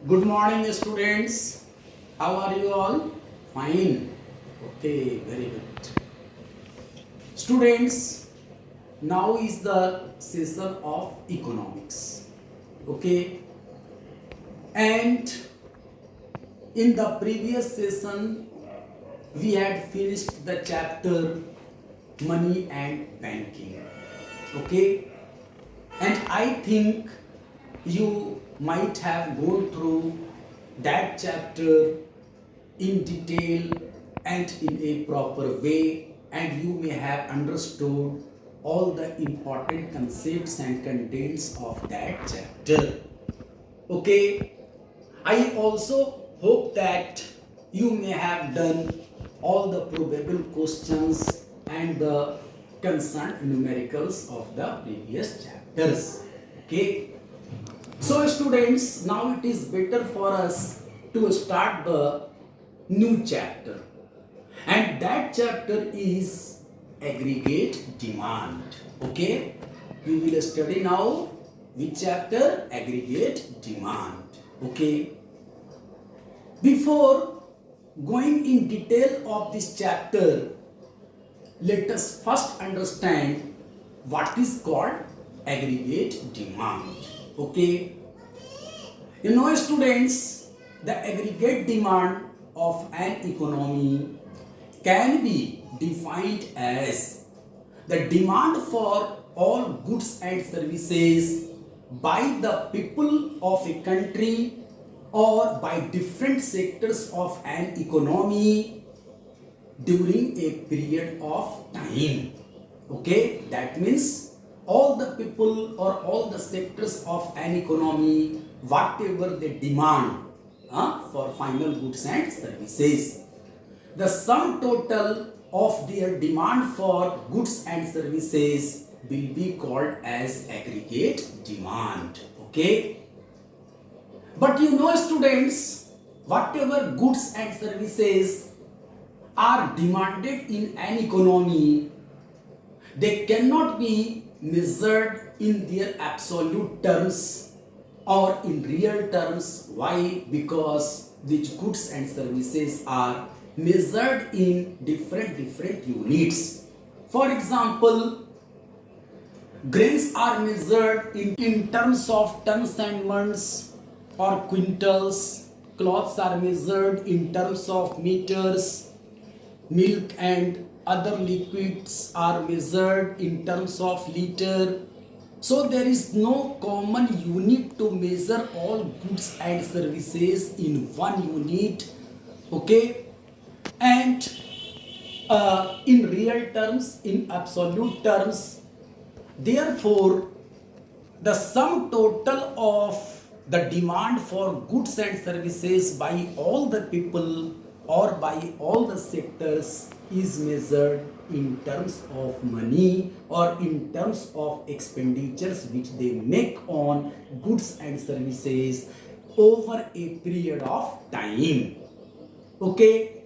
Good morning, students. How are you all? Fine. Okay, very good. Students, now is the session of economics. Okay, and in the previous session, we had finished the chapter money and banking. Okay, and I think you might have gone through that chapter in detail and in a proper way, and you may have understood all the important concepts and contents of that chapter. Okay, I also hope that you may have done all the probable questions and the concerned numericals of the previous chapters. Okay, so students, now it is better for us to start the new chapter, and that chapter is aggregate demand. Okay, we will study now which chapter? Aggregate demand. Okay, before going in detail of this chapter, let us first understand what is called aggregate demand. Okay, you know, students, the aggregate demand of an economy can be defined as the demand for all goods and services by the people of a country or by different sectors of an economy during a period of time. Okay, that means all the people or all the sectors of an economy, whatever they demand for final goods and services, the sum total of their demand for goods and services will be called as aggregate demand. Okay, but you know, students, whatever goods and services are demanded in an economy, they cannot be measured in their absolute terms or in real terms. Why? Because these goods and services are measured in different units. For example, grains are measured in terms of tons and months or quintals. Clothes are measured in terms of meters. Milk and other liquids are measured in terms of liter. So there is no common unit to measure all goods and services in one unit. Okay, and in real terms, in absolute terms, therefore the sum total of the demand for goods and services by all the people or by all the sectors is measured in terms of money or in terms of expenditures which they make on goods and services over a period of time. Okay,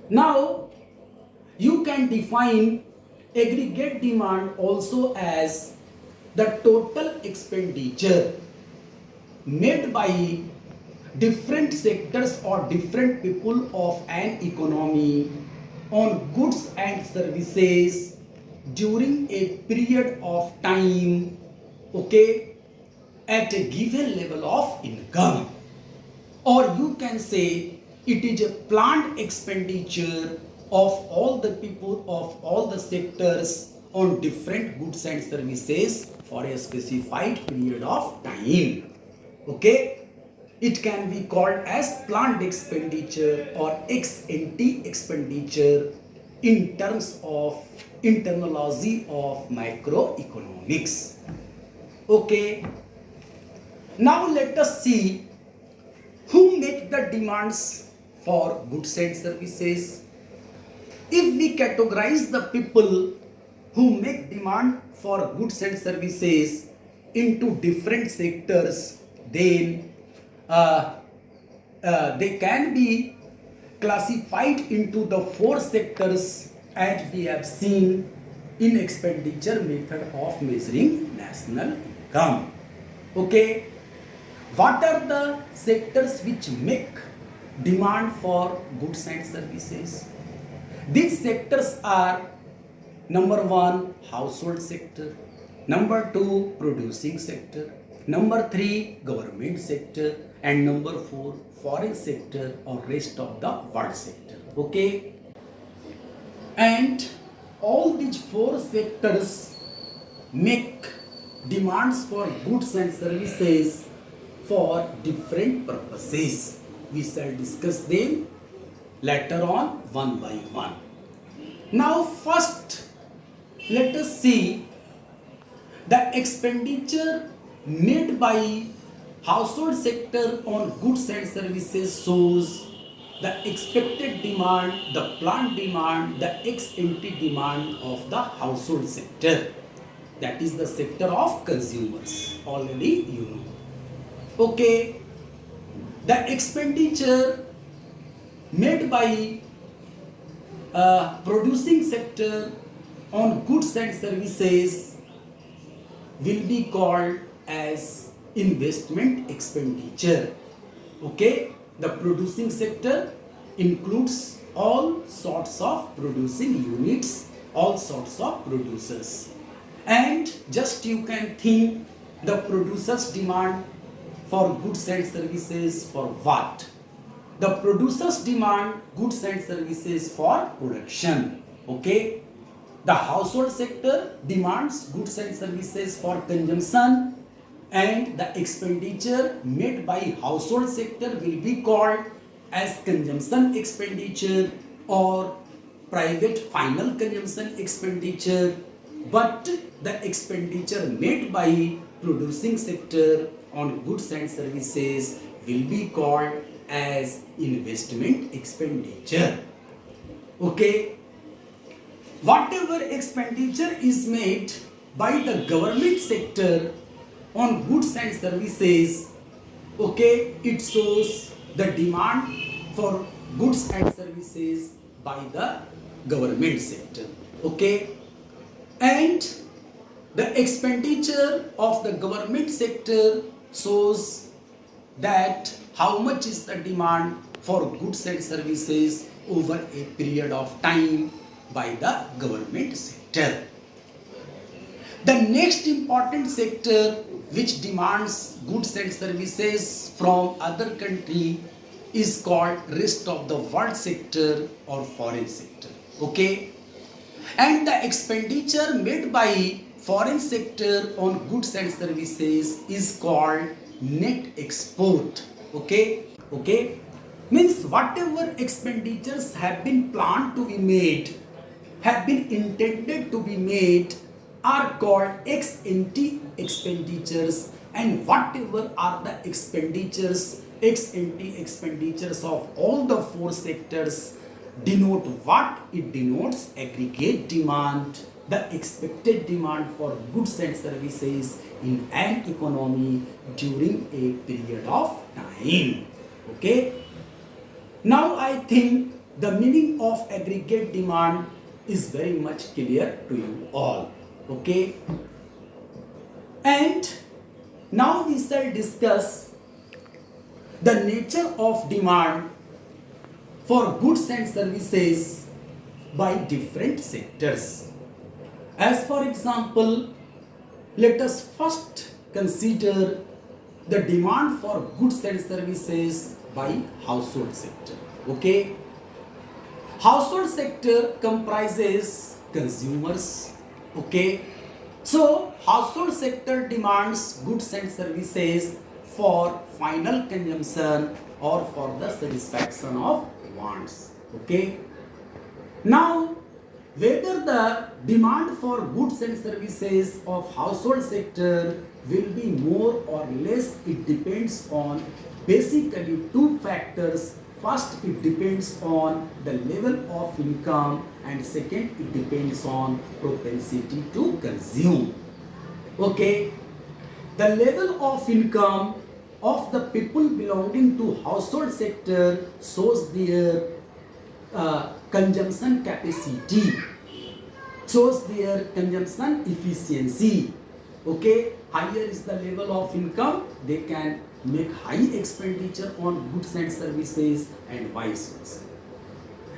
now you can define aggregate demand also as the total expenditure made by different sectors or different people of an economy on goods and services during a period of time, okay, at a given level of income. Or you can say it is a planned expenditure of all the people of all the sectors on different goods and services for a specified period of time. Okay, it can be called as planned expenditure or ex ante expenditure in terms of terminology of macroeconomics. Okay, now let us see who make the demands for goods and services. If we categorize the people who make demand for goods and services into different sectors, then they can be classified into the four sectors as we have seen in expenditure method of measuring national income. Okay, What are the sectors which make demand for goods and services? These sectors are: number one, household sector; number two, producing sector; number three, government sector; and number four, foreign sector or rest of the world sector. Okay, and all these four sectors make demands for goods and services for different purposes. We shall discuss them later on one by one. Now first, let us see the expenditure made by household sector on goods and services shows the expected demand, the planned demand, the ex-ante demand of the household sector. That is the sector of consumers. Already you know. Okay, the expenditure made by producing sector on goods and services will be called as investment expenditure. Okay, the producing sector includes all sorts of producing units, all sorts of producers. And just you can think the producers demand for goods and services for what? The producers demand goods and services for production. Okay, the household sector demands goods and services for consumption, and the expenditure made by household sector will be called as consumption expenditure or private final consumption expenditure. But the expenditure made by producing sector on goods and services will be called as investment expenditure. Okay, whatever expenditure is made by the government sector on goods and services, okay, it shows the demand for goods and services by the government sector. Okay, and the expenditure of the government sector shows that how much is the demand for goods and services over a period of time by the government sector. The next important sector which demands goods and services from other country is called rest of the world sector or foreign sector. Okay, and the expenditure made by foreign sector on goods and services is called net export. Okay, means whatever expenditures have been planned to be made, have been intended to be made, are called ex-ante expenditures, and whatever are the expenditures, ex-ante expenditures of all the four sectors denote what? It denotes aggregate demand, the expected demand for goods and services in an economy during a period of time. Okay, now I think the meaning of aggregate demand is very much clear to you all. Okay, and now we shall discuss the nature of demand for goods and services by different sectors. As for example, let us first consider the demand for goods and services by household sector. Okay, household sector comprises consumers. Okay, so household sector demands goods and services for final consumption or for the satisfaction of wants. Okay, now whether the demand for goods and services of household sector will be more or less, it depends on basically two factors. First, it depends on the level of income, and second, it depends on propensity to consume. Okay, the level of income of the people belonging to household sector shows their consumption capacity, shows their consumption efficiency. Okay, higher is the level of income, they can make high expenditure on goods and services and vice versa.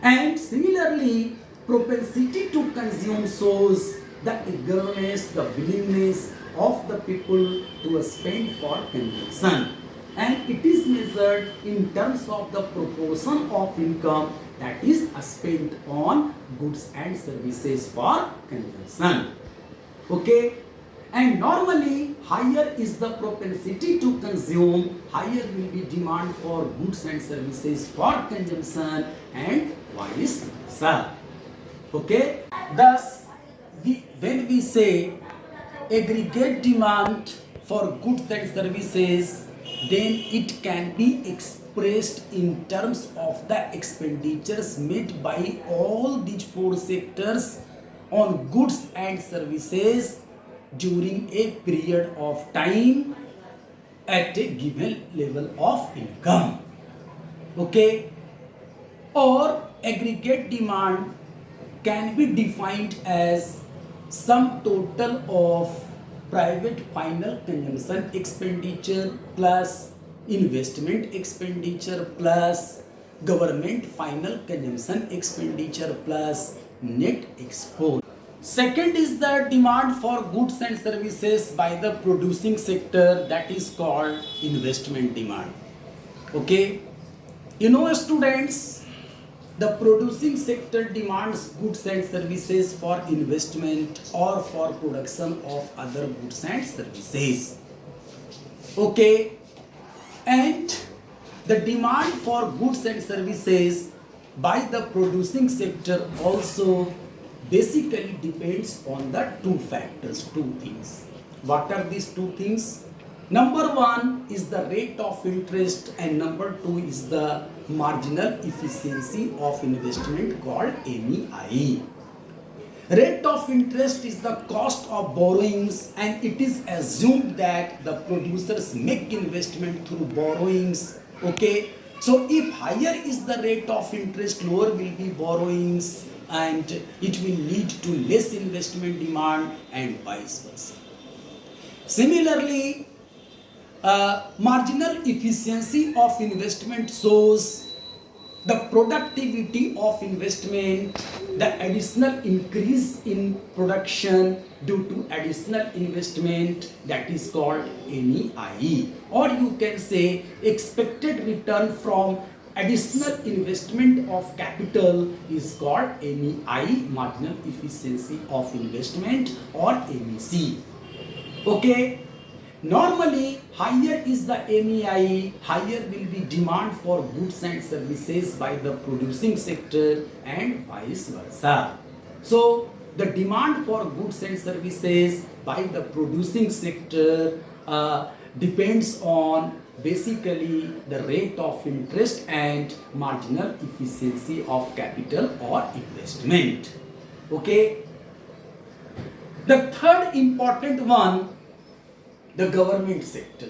And similarly, propensity to consume shows the eagerness, the willingness of the people to spend for consumption. And it is measured in terms of the proportion of income that is spent on goods and services for consumption. Okay? And normally, higher is the propensity to consume, higher will be demand for goods and services for consumption and vice versa. Okay? Thus, when we say aggregate demand for goods and services, then it can be expressed in terms of the expenditures made by all these four sectors on goods and services during a period of time at a given level of income. Okay? Or aggregate demand can be defined as sum total of private final consumption expenditure plus investment expenditure plus government final consumption expenditure plus net export. Second is the demand for goods and services by the producing sector, that is called investment demand. Okay? You know, students, the producing sector demands goods and services for investment or for production of other goods and services. Okay? And the demand for goods and services by the producing sector also basically depends on the two factors, two things. What are these two things? Number one is the rate of interest and number two is the marginal efficiency of investment called MEI. Rate of interest is the cost of borrowings and it is assumed that the producers make investment through borrowings. Okay, so if higher is the rate of interest, lower will be borrowings and it will lead to less investment demand and vice versa. Similarly, marginal efficiency of investment shows the productivity of investment, the additional increase in production due to additional investment, that is called MEI, or you can say expected return from additional investment of capital is called MEI, marginal efficiency of investment, or MEC. Okay? Normally, higher is the MEI, higher will be demand for goods and services by the producing sector and vice versa. So, the demand for goods and services by the producing sector depends on basically the rate of interest and marginal efficiency of capital or investment. Okay? The third important one, the government sector.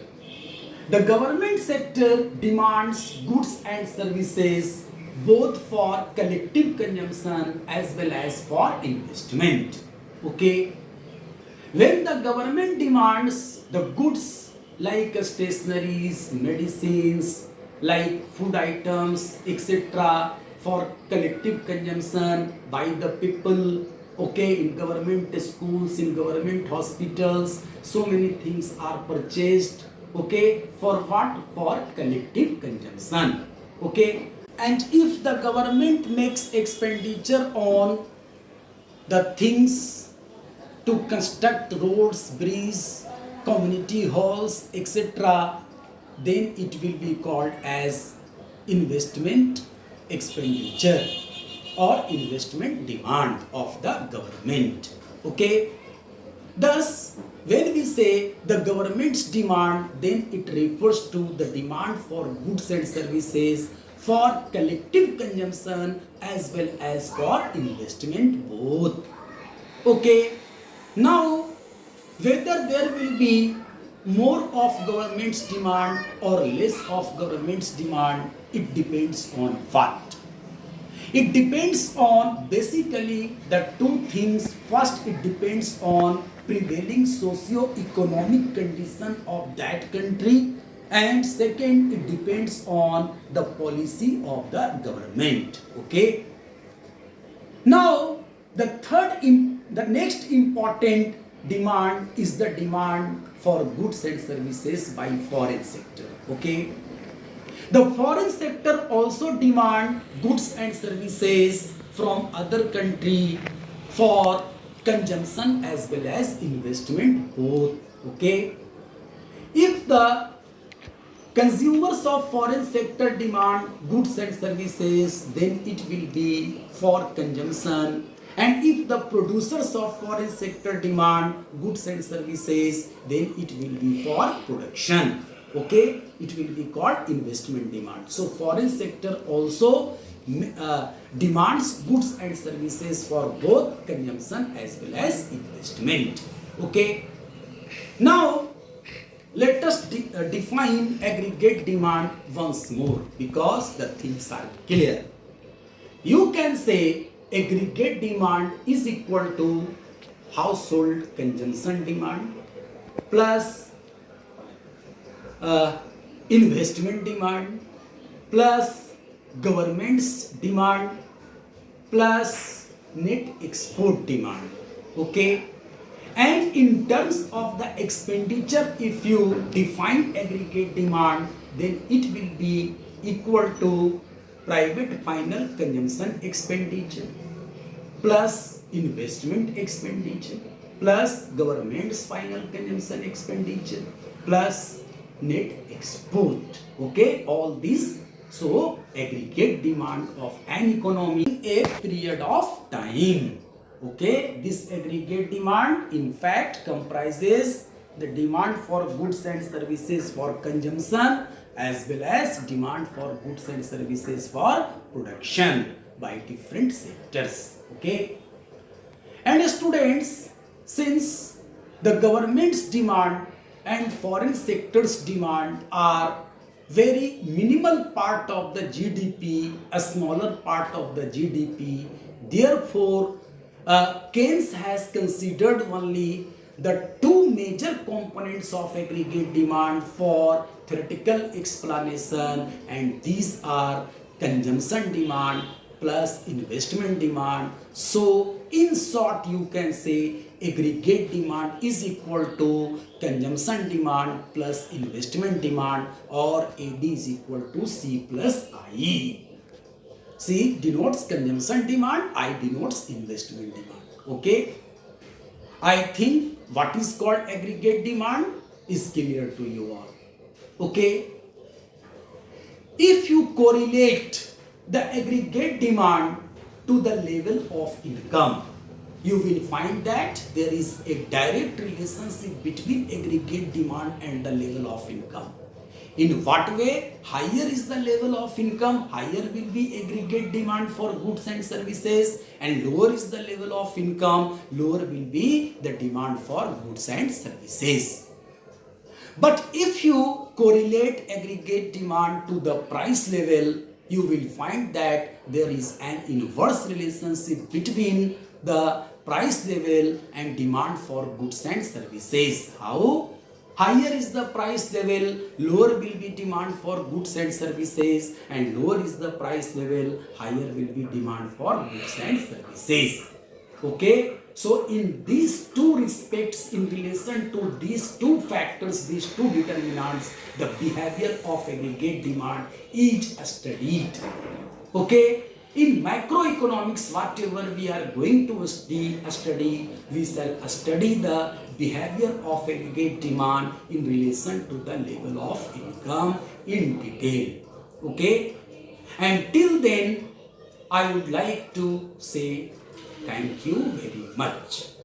The government sector demands goods and services both for collective consumption as well as for investment. Okay? When the government demands the goods like stationaries, medicines, like food items, etc. for collective consumption by the people, okay, in government schools, in government hospitals, so many things are purchased, okay, for what? For collective consumption, okay. And if the government makes expenditure on the things to construct roads, bridges, community halls, etc., then it will be called as investment expenditure or investment demand of the government. Okay? Thus, when we say the government's demand, then it refers to the demand for goods and services for collective consumption as well as for investment both. Okay? Now, whether there will be more of government's demand or less of government's demand, it depends on what? It depends on basically the two things. First, it depends on prevailing socio-economic condition of that country. and second, it depends on the policy of the government. Okay. Now the next important demand is the demand for goods and services by foreign sector. Okay. The foreign sector also demand goods and services from other country for consumption as well as investment both. Okay. If the consumers of foreign sector demand goods and services, then it will be for consumption. And if the producers of foreign sector demand goods and services, then it will be for production. Okay, it will be called investment demand. So foreign sector also demands goods and services for both consumption as well as investment. Okay. Now let us define aggregate demand once more because the things are clear. You can say aggregate demand is equal to household consumption demand plus investment demand plus government's demand plus net export demand. Okay. And in terms of the expenditure, if you define aggregate demand, then it will be equal to private final consumption expenditure plus investment expenditure plus government's final consumption expenditure plus net export. Okay, all these. So aggregate demand of an economy in a period of time. Okay, this aggregate demand in fact comprises the demand for goods and services for consumption as well as demand for goods and services for production by different sectors. Okay, and students, since the government's demand and foreign sector's demand are very minimal part of the GDP, a smaller part of the GDP, therefore Keynes has considered only the two major components of aggregate demand for theoretical explanation, and these are consumption demand plus investment demand. So in short, you can say aggregate demand is equal to consumption demand plus investment demand, or AD is equal to C plus I. C denotes consumption demand, I denotes investment demand. Okay. I think what is called aggregate demand is clear to you all. Okay. If you correlate the aggregate demand to the level of income, you will find that there is a direct relationship between aggregate demand and the level of income. In what way? Higher is the level of income, higher will be aggregate demand for goods and services, and lower is the level of income, lower will be the demand for goods and services. But if you correlate aggregate demand to the price level, you will find that there is an inverse relationship between the price level and demand for goods and services. How? Higher is the price level, lower will be demand for goods and services, and lower is the price level, higher will be demand for goods and services. Okay, so in these two respects, in relation to these two factors, these two determinants, the behavior of aggregate demand is studied. Okay, in macroeconomics, whatever we are going to study, we shall study the behavior of aggregate demand in relation to the level of income in detail. Okay, and till then, I would like to say thank you very much.